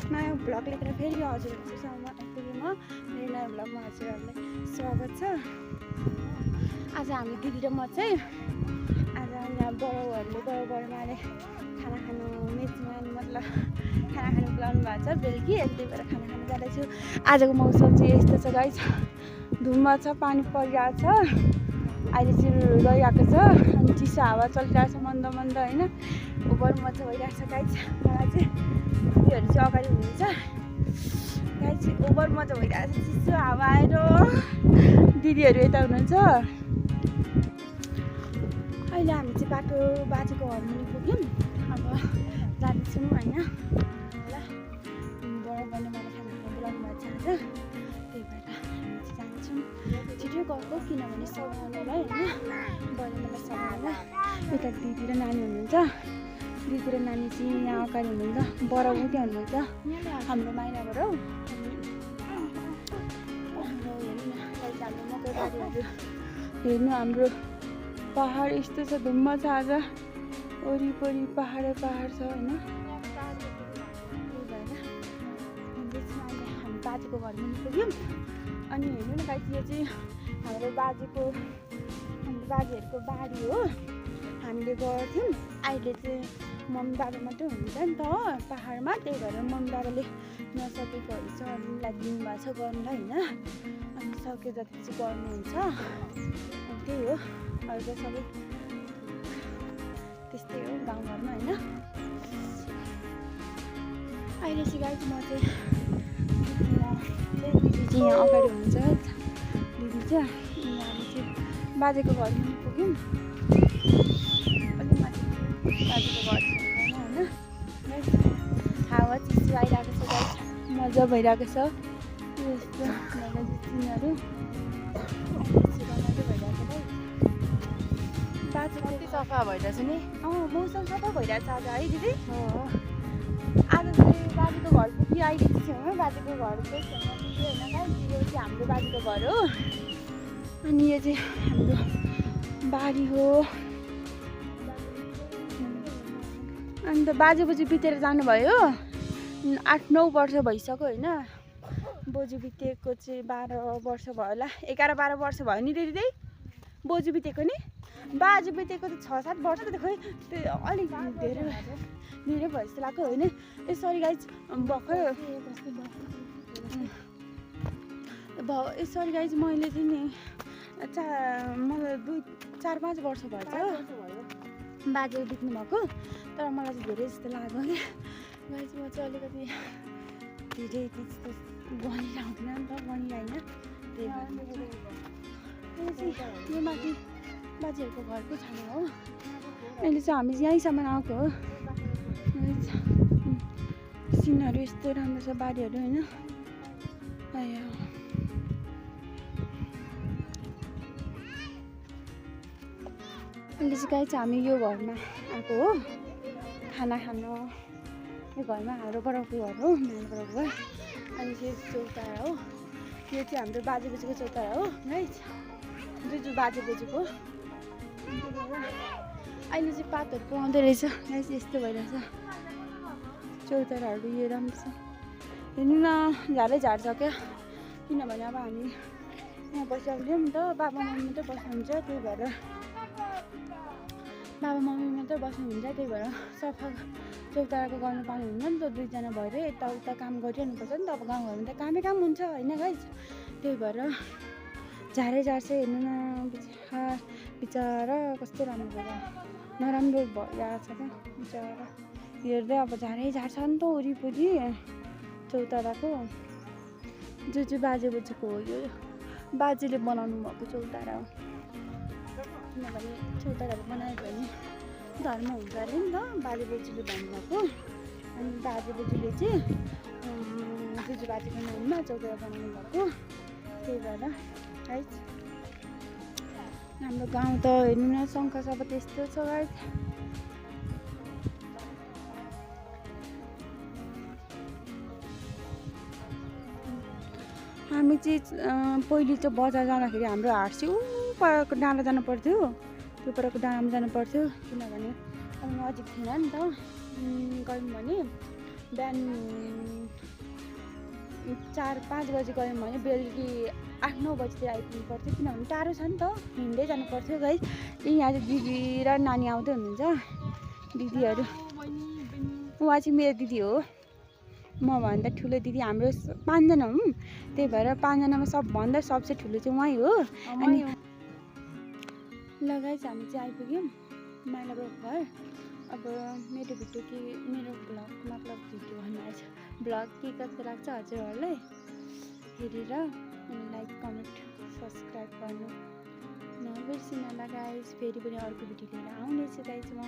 नयाँ भ्लग लिएर फेरि हजुरहरूसँग आइपुगेँ म। मेरो नयाँ भ्लगमा हजुरहरूलाई स्वागत छ। आज हामी दिदी र म चाहिँ आज यहाँ बडाउहरूले खाना खानु मेचमा मतलब खाना खानु बोलाउनु भएको छ बेलुकी, त्यही भएर खाना खानु जाँदैछु। आजको मौसम चाहिँ यस्तो छ गाइस, धुम्म छ, पानी परिरहेको छ, अहिले चाहिँ गइरहेको छ अनि चिसो हावा चलिरहेको छ मन्द मन्द होइन। ओभर मजा भइरहेको छ गाइस। मलाई चाहिँ दिदीहरू चाहिँ अगाडि हुनुहुन्छ गाइस, ओभर मजा भइरहेको छ, चिसो हावा आएर दिदीहरू यता हुनुहुन्छ। अहिले हामी चाहिँ बाजेको घरमा पुग्यौँ, अब जान्छौँ होइन। ल बडाउनु मलाई खाना खानु बोलाउनु भएको छ आज, त्यही भएर हामी चाहिँ जान्छौँ छिटो गएको, किनभने सघाउनुलाई होइन, बडाउनुलाई सघाउनुलाई। यता दिदी र नानी हुनुहुन्छ, दिदी र नानी चाहिँ यहाँ अगाडि हुनुहुन्छ, बडा ऊ त्यहाँ हुनुहुन्छ हाम्रो माइनाबाट हौ। हाम्रो मकै बारीहरू हेर्नु, हाम्रो पहाड यस्तो छ, धुम्म छ आज, वरिपरि पहाड छ होइन। हामी बाजेको घरमा पुग्यौँ अनि हेर्नु न गाइस, यो चाहिँ हाम्रो बाजेहरूको बारी हो। हामीले गर्थ्यौँ, अहिले चाहिँ मम्मी बाबा मात्रै हुनुहुन्छ नि त पहाडमा, त्यही भएर मम्मी बाबाले नसकेकोहरू चाहिँ अरूलाई दिनुभएको छ गर्नुलाई होइन। अनि सक्यो जति चाहिँ गर्नुहुन्छ, त्यही हो। अरू त सबै त्यस्तै हो गाउँघरमा होइन। अहिले चाहिँ गाइस म चाहिँ दिदी चाहिँ यहाँ अगाडि हुनुहुन्छ, दिदी चाहिँ हामी चाहिँ बाजेको घरमा पुग्यौँ, अलिक माथि बाजेको घर होइन। हावा चिसो आइरहेको छ गाइस, मजा भइरहेको छ यस्तो सिनहरू, रमाइलो भइरहेको छ। बाजे कति सफा भइरहेछ नि। मौसम सफा भइरहेको छ आज है दिदी। आज चाहिँ बाजेको घर पुग्यो, अहिले चाहिँ छेउमा बाजेको घरको छेउमा पुग्यो होइन गाइस। यो चाहिँ हाम्रो बाजेको घर हो अनि यो चाहिँ हाम्रो बारी हो। अन्त बाजे बोजू बितेर जानुभयो, 8-9 वर्ष भइसक्यो होइन। बोजू बितेको चाहिँ 12 वर्ष भयो होला, 11-12 वर्ष भयो नि दिदी। बोजू बितेको नि, बाजे बितेको त 6-7 वर्ष त खोइ, त्यो अलिक धेरै भयो जस्तो लाग्यो होइन। यसरी गाइस भर्खर यसरी गाइस मैले चाहिँ नि मलाई 2-4-5 वर्ष भएछ बाजे बित्नु भएको, तर मलाई चाहिँ धेरै जस्तो लाग्यो कि गाइस। म चाहिँ अलिकति धेरै त्यस्तो बनिरहँदैन नि त, बनिरहेन, त्यही भएर यो माथि बाजेहरूको घरको छाना हो। अहिले चाहिँ हामी यहीँसम्म आएको हो। सिनहरू यस्तो राम्रो छ, बारीहरू होइन। अहिले चाहिँ गाइस हामी यो घरमा आएको हो खाना खानु। यो घरमा हाम्रो बडाको घर हो, मेरो बडाको घर। अनि यो चौतारा हो, यो चाहिँ हाम्रो बाजे बोजूको चौतारा हो गाइस, जुजू बाजे बोजूको। अहिले चाहिँ पातहरू पकाउँदो रहेछ गाइस, यस्तो भइरहेछ चौताराहरू। यो राम्रो छ हेर्नु न, झारै झार्छ क्या, किनभने अब हामी यहाँ बसिरहेको नि त, बाबा मम्मी मात्रै बस्नुहुन्छ, त्यही भएर बाबा मम्मी मात्रै बस्नुहुन्छ, त्यही भएर सफा चौताराको गर्नु पाउनुहुन्न नि त। 2जना भएर यताउता काम गरिरहनुपर्छ नि त, अब गाउँघरमा त कामै काम हुन्छ होइन गाइस। त्यही भएर झारै झार्छ हेर्नु न, बिचरा कस्तो राम्रो भयो, नराम्रो भइरहेको छ क्या बिचरा। हेर्दै अब झारै झार्छ नि त वरिपरि चौताराको। जुजू बाजे बोजूको हो यो, बाजेले बनाउनु भएको चौतारा हो, किनभने चौताराहरू बनायो भने धर्म हुन्छ अरे नि त, बाजे बोजूले भन्नुभएको। अनि बाजे बोजूले चाहिँ जुजू बाजेको नाममा चौतारा बनाउनु भएको, त्यही भएर गाइस। हाम्रो गाउँ त हेर्नु न, शङ्खा सब त्यस्तो छ गाइस। हामी चाहिँ पहिले चाहिँ बजार जाँदाखेरि हाम्रो हाट चाहिँ परको डाँडा जानु पर्थ्यो, त्यो परको डाँडामा जानु पर्थ्यो, किनभने अब नजिक थिएन नि त। गयौँ भने बिहान 4-5 बजी गयौँ भने बेलुकी 8-9 बजीतिर आइपुग्नु पर्थ्यो किनभने टाढो छ नि त हिँड्दै जानु पर्थ्यो गाइस। यहाँ चाहिँ दिदी र नानी आउँदै हुनुहुन्छ दिदीहरू उहाँ चाहिँ मेरो दिदी हो मभन्दा ठुलो दिदी हाम्रो 5 जना हौँ त्यही भएर 5 जनामा सबभन्दा सबसे ठुलो चाहिँ उहाँ हो। अनि ल गाइस हामी चाहिँ आइपुग्यौँ माइलाको घर। अब मेरो भिडियो के मेरो ब्लग मतलब भिडियो भन्नुहुन्छ ब्लग के कस्तो लाग्छ हजुरहरूलाई हेरेर लाइक कमेन्ट सब्सक्राइब गर्नु नबिर्सिनु होला गाइस। फेरि पनि अर्को भिडियो लिएर आउनेछु गाइस म।